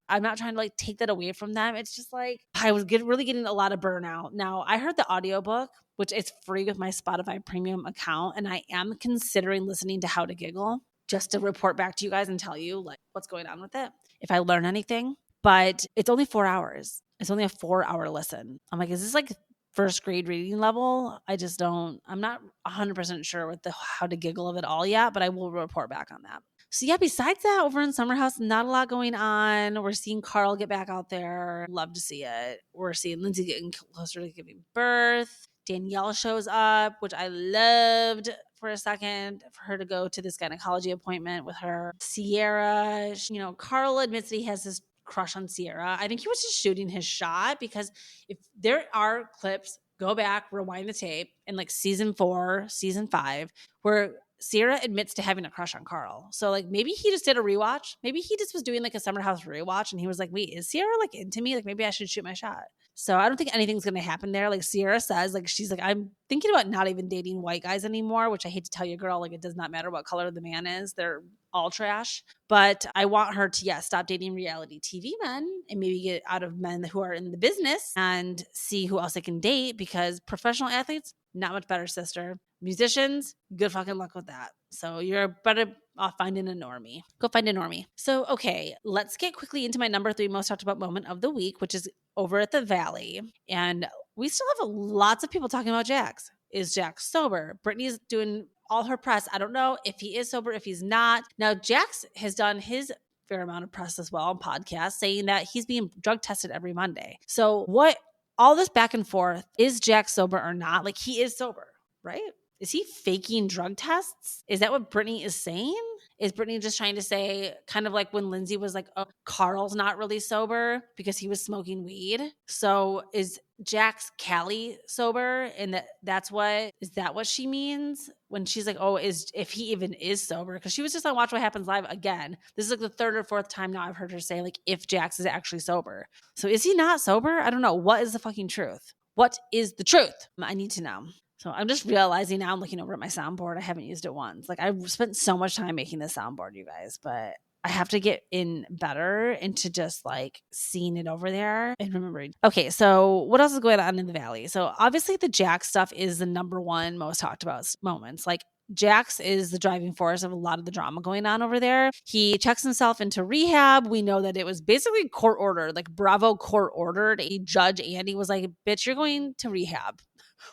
I'm not trying to like take that away from them. It's just like I was really getting a lot of burnout. Now I heard the audiobook, which is free with my Spotify premium account, and I am considering listening to How to Giggle just to report back to you guys and tell you like what's going on with it, if I learn anything. But it's only 4 hours. It's only a 4-hour listen. I'm like, is this like first grade reading level? I'm not 100% sure with the How to Giggle of it all yet, but I will report back on that. So yeah, besides that, over in Summer House, not a lot going on. We're seeing Carl get back out there. Love to see it. We're seeing Lindsay getting closer to giving birth. Danielle shows up, which I loved for a second, for her to go to this gynecology appointment with her. Sierra, Carl admits that he has this crush on Sierra. I think he was just shooting his shot because if there are clips, go back, rewind the tape in like season 4, season 5, where Sierra admits to having a crush on Carl. So like maybe he just did a rewatch. Maybe he just was doing like a Summer House rewatch and he was like, wait, is Sierra like into me? Like maybe I should shoot my shot. So I don't think anything's going to happen there. Like Sierra says, like she's like, I'm thinking about not even dating white guys anymore, which I hate to tell you, girl, like it does not matter what color the man is. They're all trash. But I want her to, stop dating reality TV men and maybe get out of men who are in the business and see who else they can date, because professional athletes, not much better, sister. Musicians, good fucking luck with that. So you're better off finding a normie. Go find a normie. So, okay, let's get quickly into my number 3 most talked about moment of the week, which is over at the Valley. And we still have lots of people talking about Jax. Is Jax sober? Brittany's doing all her press. I don't know if he is sober, if he's not. Now, Jax has done his fair amount of press as well on podcasts saying that he's being drug tested every Monday. So what, all this back and forth, is Jax sober or not? Like he is sober, right? Is he faking drug tests? Is that what Brittany is saying? Is Brittany just trying to say, kind of like when Lindsay was like, oh, Carl's not really sober because he was smoking weed? So is Jax Callie sober? And is that what she means when she's like, oh, if he even is sober? Because she was just on Watch What Happens Live again. This is like the 3rd or 4th time now I've heard her say like, if Jax is actually sober. So is he not sober? I don't know. What is the fucking truth? What is the truth? I need to know. So I'm just realizing now, I'm looking over at my soundboard. I haven't used it once. Like I've spent so much time making this soundboard, you guys, but I have to get in better into just like seeing it over there and remembering. Okay, so what else is going on in the Valley? So obviously the Jax stuff is the number 1 most talked about moments. Like Jax is the driving force of a lot of the drama going on over there. He checks himself into rehab. We know that it was basically court ordered, like Bravo court ordered. A judge, Andy, was like, bitch, you're going to rehab,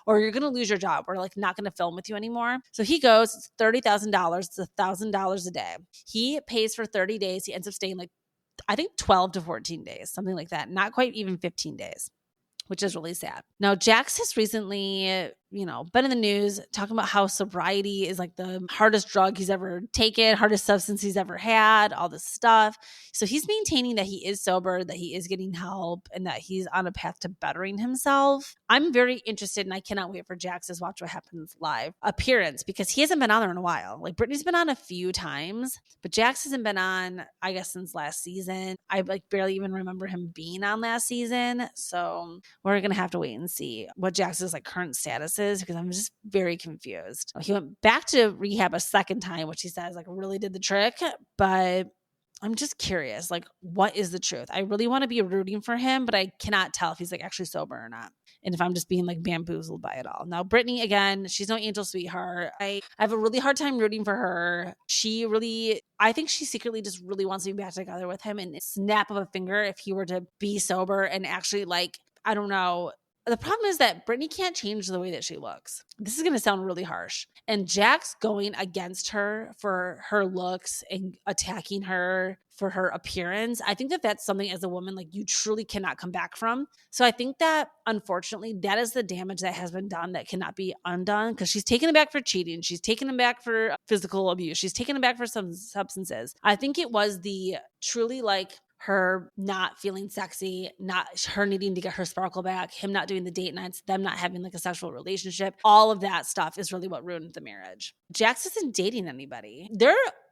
or you're going to lose your job. We're like not going to film with you anymore. So he goes, it's $30,000. It's $1,000 a day. He pays for 30 days. He ends up staying like, I think 12 to 14 days, something like that. Not quite even 15 days, which is really sad. Now, Jax has recently, been in the news talking about how sobriety is like the hardest drug he's ever taken, hardest substance he's ever had, all this stuff. So he's maintaining that he is sober, that he is getting help, and that he's on a path to bettering himself. I'm very interested, and I cannot wait for Jax's Watch What Happens Live appearance, because he hasn't been on there in a while. Like Brittany's been on a few times, but Jax hasn't been on, I guess, since last season. I like barely even remember him being on last season. So we're going to have to wait and see what Jax's like current status is, because I'm just very confused. He went back to rehab a second time, which he says like really did the trick, but I'm just curious, like, what is the truth? I really want to be rooting for him, but I cannot tell if he's like actually sober or not, and if I'm just being like bamboozled by it all. Now, Brittany, again, she's no angel sweetheart. I have a really hard time rooting for her. I think she secretly just really wants to be back together with him, and snap of a finger, if he were to be sober and actually like, I don't know. The problem is that Brittany can't change the way that she looks. This is going to sound really harsh. And Jax going against her for her looks and attacking her for her appearance, I think that that's something as a woman, like you truly cannot come back from. So I think that unfortunately that is the damage that has been done that cannot be undone, because she's taken him back for cheating. She's taken him back for physical abuse. She's taken him back for some substances. I think it was the truly like her not feeling sexy, not her needing to get her sparkle back, him not doing the date nights, them not having like a sexual relationship. All of that stuff is really what ruined the marriage. Jax isn't dating anybody.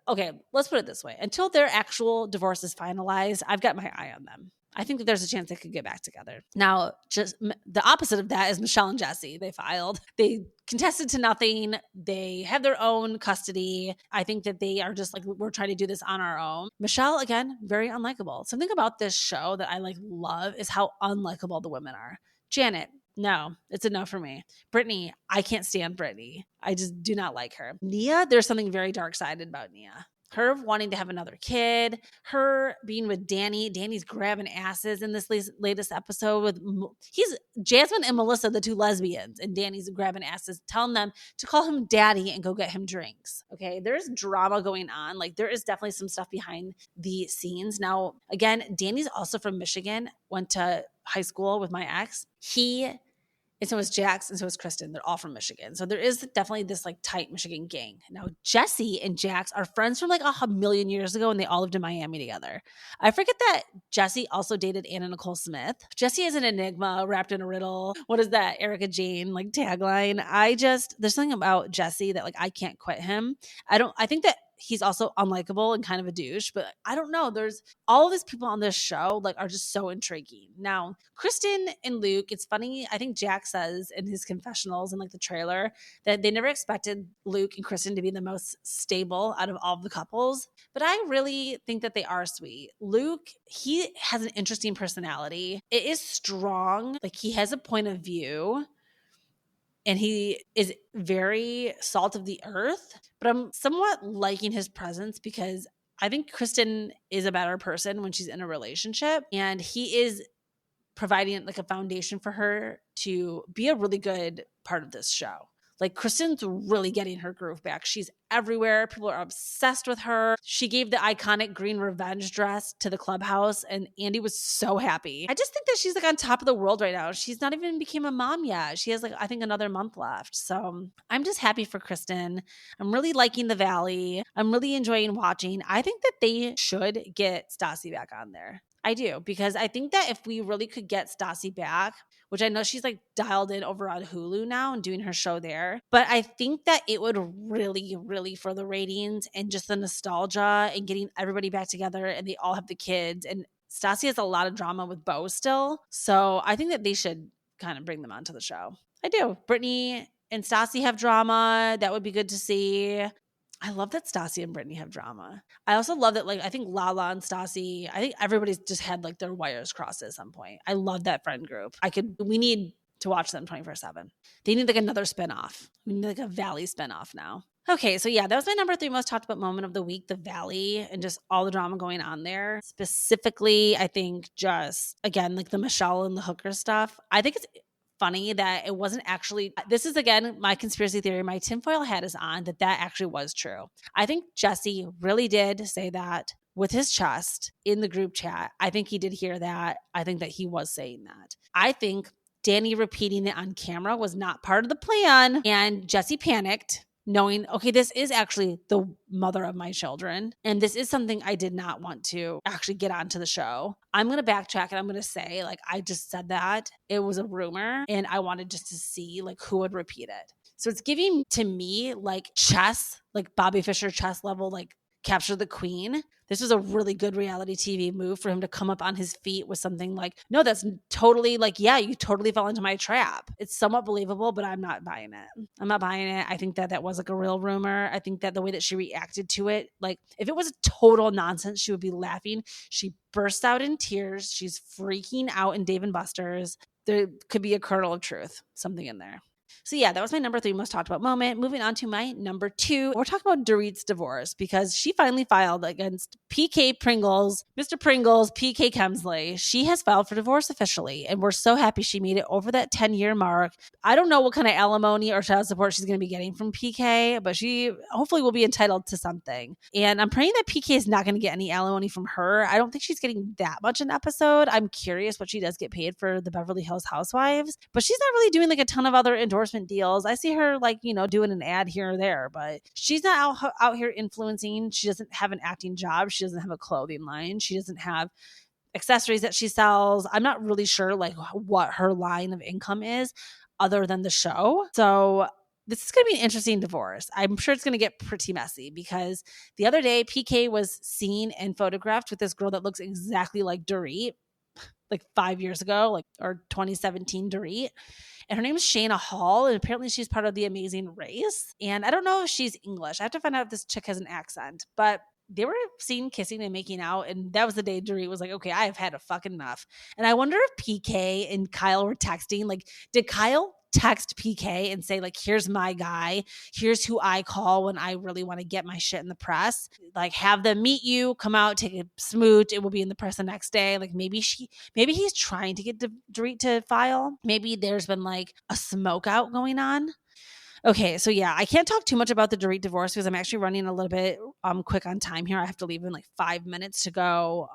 Okay, let's put it this way. Until their actual divorce is finalized, I've got my eye on them. I think that there's a chance they could get back together. Now, just the opposite of that is Michelle and Jesse. They filed. They contested to nothing. They have their own custody. I think that they are just like, we're trying to do this on our own. Michelle, again, very unlikable. Something about this show that I like love is how unlikable the women are. Janet, no, it's a no for me. Brittany, I can't stand Brittany. I just do not like her. Nia, there's something very dark-sided about Nia. Her wanting to have another kid, her being with Danny. Danny's grabbing asses in this latest episode he's Jasmine and Melissa, the two lesbians, and Danny's grabbing asses, telling them to call him daddy and go get him drinks. Okay, there's drama going on. Like there is definitely some stuff behind the scenes. Now, again, Danny's also from Michigan, went to high school with my ex. And so is Jax, and so is Kristen. They're all from Michigan. So there is definitely this like tight Michigan gang. Now, Jesse and Jax are friends from like a million years ago, and they all lived in Miami together. I forget that Jesse also dated Anna Nicole Smith. Jesse is an enigma wrapped in a riddle. What is that Erica Jane like tagline? There's something about Jesse that like I can't quit him. I think that he's also unlikable and kind of a douche, but I don't know. There's all of these people on this show like are just so intriguing. Now, Kristen and Luke, it's funny. I think Jack says in his confessionals and like the trailer that they never expected Luke and Kristen to be the most stable out of all of the couples, but I really think that they are sweet. Luke, he has an interesting personality. It is strong. Like he has a point of view. And he is very salt of the earth, but I'm somewhat liking his presence because I think Kristen is a better person when she's in a relationship, and he is providing like a foundation for her to be a really good part of this show. Like Kristen's really getting her groove back. She's everywhere. People are obsessed with her. She gave the iconic green revenge dress to the clubhouse, and Andy was so happy. I just think that she's like on top of the world right now. She's not even became a mom yet. She has like, I think another month left. So I'm just happy for Kristen. I'm really liking the Valley. I'm really enjoying watching. I think that they should get Stassi back on there. I do, because I think that if we really could get Stassi back, which I know she's like dialed in over on Hulu now and doing her show there, but I think that it would really, really for the ratings and just the nostalgia and getting everybody back together, and they all have the kids, and Stassi has a lot of drama with Beau still. So I think that they should kind of bring them onto the show. I do. Brittany and Stassi have drama. That would be good to see. I love that Stassi and Brittany have drama. I also love that, like, I think Lala and Stassi, I think everybody's just had like their wires crossed at some point. I love that friend group. We need to watch them 24/7. They need like another spinoff. We need like a Valley spinoff now. Okay, so yeah, that was my number 3 most talked about moment of the week, the Valley, and just all the drama going on there. Specifically, I think just, again, like the Michelle and the hooker stuff. I think it's funny that it wasn't actually, this is again my conspiracy theory, my tinfoil hat is on, that actually was true. I think Jesse really did say that with his chest in the group chat. I think he did hear that. I think that he was saying that. I think Danny repeating it on camera was not part of the plan, and Jesse panicked, knowing, okay, this is actually the mother of my children, and this is something I did not want to actually get onto the show. I'm going to backtrack and I'm going to say, like, I just said that it was a rumor, and I wanted just to see like who would repeat it. So it's giving to me like chess, like Bobby Fischer chess level, like Capture the Queen. This was a really good reality TV move for him to come up on his feet with something like, no, that's totally like, yeah, you totally fell into my trap. It's somewhat believable, but I'm not buying it. I'm not buying it. I think that was like a real rumor. I think that the way that she reacted to it, like if it was total nonsense, she would be laughing. She burst out in tears. She's freaking out in Dave & Buster's. There could be a kernel of truth, something in there. So yeah, that was my number 3 most talked about moment. Moving on to my number 2, we're talking about Dorit's divorce, because she finally filed against PK Pringles, Mr. Pringles, PK Kemsley. She has filed for divorce officially, and we're so happy she made it over that 10-year mark. I don't know what kind of alimony or child support she's going to be getting from PK, but she hopefully will be entitled to something. And I'm praying that PK is not going to get any alimony from her. I don't think she's getting that much an episode. I'm curious what she does get paid for the Beverly Hills Housewives, but she's not really doing like a ton of other endorsements endorsement deals. I see her like, doing an ad here or there, but she's not out here influencing. She doesn't have an acting job. She doesn't have a clothing line. She doesn't have accessories that she sells. I'm not really sure like what her line of income is other than the show. So this is going to be an interesting divorce. I'm sure it's going to get pretty messy because the other day PK was seen and photographed with this girl that looks exactly like Dorit, like 5 years ago, like or 2017 Dorit. And her name is Shayna Hall. And apparently she's part of the Amazing Race. And I don't know if she's English. I have to find out if this chick has an accent, but they were seen kissing and making out. And that was the day Dorit was like, okay, I have had a fucking enough. And I wonder if PK and Kyle were texting. Like, did Kyle text PK and say, like, here's my guy. Here's who I call when I really want to get my shit in the press. Like, have them meet you, come out, take a smooch. It will be in the press the next day. Like, maybe he's trying to get Dorit to file. Maybe there's been like a smoke out going on. Okay, so yeah, I can't talk too much about the Dorit divorce because I'm actually running a little bit quick on time here. I have to leave in like 5 minutes to go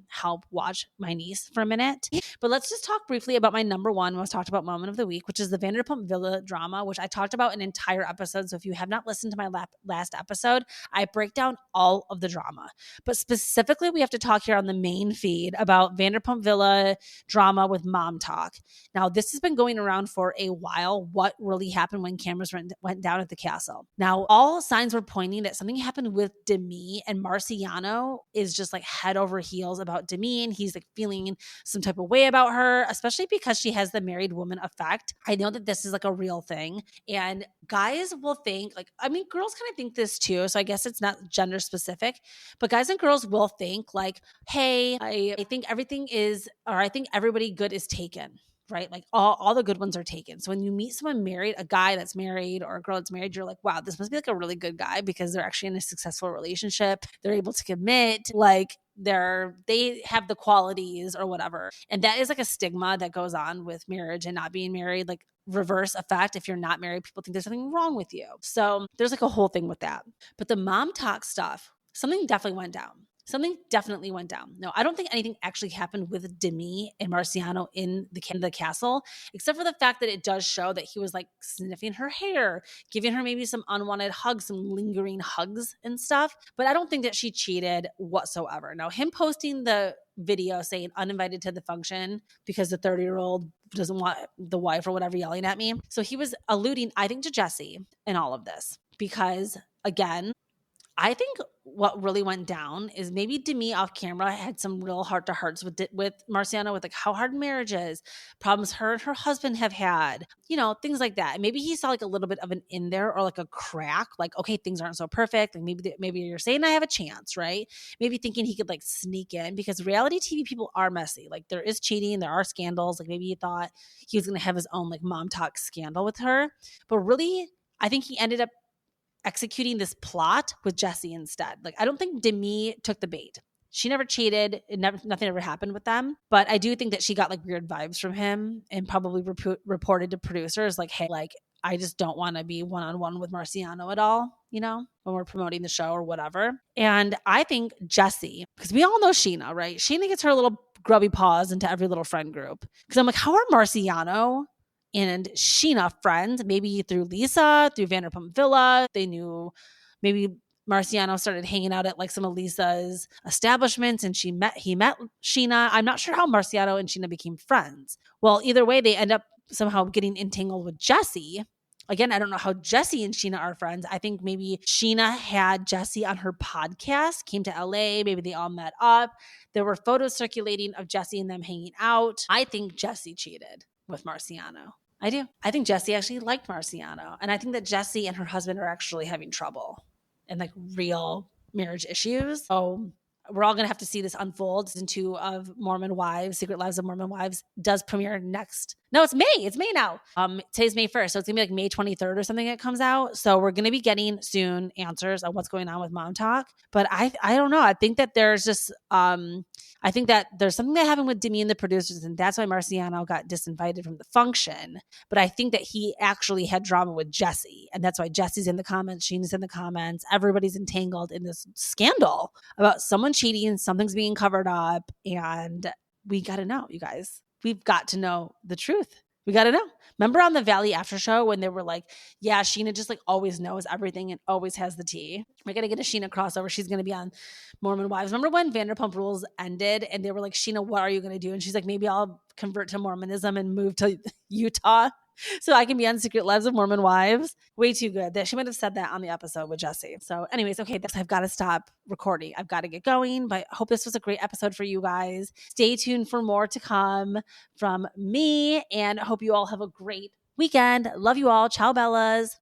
help watch my niece for a minute. But let's just talk briefly about my number one most talked about moment of the week, which is the Vanderpump Villa drama, which I talked about an entire episode. So if you have not listened to my last episode, I break down all of the drama. But specifically, we have to talk here on the main feed about Vanderpump Villa drama with Mom Talk. Now, this has been going around for a while. What really happened when cameras went down at the castle? Now, all signs were pointing that something happened with Demi, and Marciano is just like head over heels about Demi, and he's like feeling some type of way about her, especially because she has the married woman effect. I know that this is like a real thing, and guys will think like, I mean, girls kind of think this too, so I guess it's not gender specific, but guys and girls will think like, hey, I think everything is, or I think everybody good is taken. Right? Like all the good ones are taken. So when you meet someone married, a guy that's married or a girl that's married, you're like, wow, this must be like a really good guy because they're actually in a successful relationship. They're able to commit, like they have the qualities or whatever. And that is like a stigma that goes on with marriage and not being married. Like reverse effect, if you're not married, people think there's something wrong with you. So there's like a whole thing with that. But the Mom Talk stuff, something definitely went down. No, I don't think anything actually happened with Demi and Marciano in the castle, except for the fact that it does show that he was like sniffing her hair, giving her maybe some unwanted hugs, some lingering hugs and stuff. But I don't think that she cheated whatsoever. Now, him posting the video saying uninvited to the function because the 30-year-old doesn't want the wife or whatever yelling at me. So he was alluding, I think, to Jesse in all of this because, again, I think what really went down is maybe Demi off camera had some real heart-to-hearts with Marciano, with like how hard marriage is, problems her and her husband have had, things like that. And maybe he saw like a little bit of an in there or like a crack, like, okay, things aren't so perfect. Like maybe you're saying I have a chance, right? Maybe thinking he could like sneak in because reality TV people are messy. Like there is cheating, there are scandals. Like maybe he thought he was going to have his own like Mom Talk scandal with her. But really, I think he ended up executing this plot with Jesse instead. Like, I don't think Demi took the bait. She never cheated. Nothing ever happened with them. But I do think that she got like weird vibes from him and probably reported to producers like, hey, like, I just don't want to be one-on-one with Marciano at all, when we're promoting the show or whatever. And I think Jesse, because we all know Sheena, right? Sheena gets her little grubby paws into every little friend group. Because I'm like, how are Marciano and Sheena friends? Maybe through Lisa, through Vanderpump Villa. They knew maybe Marciano started hanging out at like some of Lisa's establishments and he met Sheena. I'm not sure how Marciano and Sheena became friends. Well, either way, they end up somehow getting entangled with Jesse. Again, I don't know how Jesse and Sheena are friends. I think maybe Sheena had Jesse on her podcast, came to LA. Maybe they all met up. There were photos circulating of Jesse and them hanging out. I think Jesse cheated with Marciano. I do. I think Jesse actually liked Marciano. And I think that Jesse and her husband are actually having trouble and like real marriage issues. So we're all going to have to see this unfold. Season 2 of Mormon Wives, Secret Lives of Mormon Wives does premiere next. No, it's May. It's May now. Today's May 1st. So it's going to be like May 23rd or something that comes out. So we're going to be getting soon answers on what's going on with Mom Talk. But I don't know. I think that there's just, I think that there's something that happened with Demi and the producers, and that's why Marciano got disinvited from the function. But I think that he actually had drama with Jesse, and that's why Jesse's in the comments, Sheena's in the comments. Everybody's entangled in this scandal about someone cheating, something's being covered up, and we got to know, you guys. We've got to know the truth. We got to know. Remember on the Valley After Show when they were like, yeah, Sheena just like always knows everything and always has the tea. We're going to get a Sheena crossover. She's going to be on Mormon Wives. Remember when Vanderpump Rules ended and they were like, Sheena, what are you going to do? And she's like, maybe I'll convert to Mormonism and move to Utah so I can be on Secret Lives of Mormon Wives. Way too good. That she might have said that on the episode with Jesse. So anyways, okay, I've got to stop recording. I've got to get going, but I hope this was a great episode for you guys. Stay tuned for more to come from me, and I hope you all have a great weekend. Love you all. Ciao, Bellas.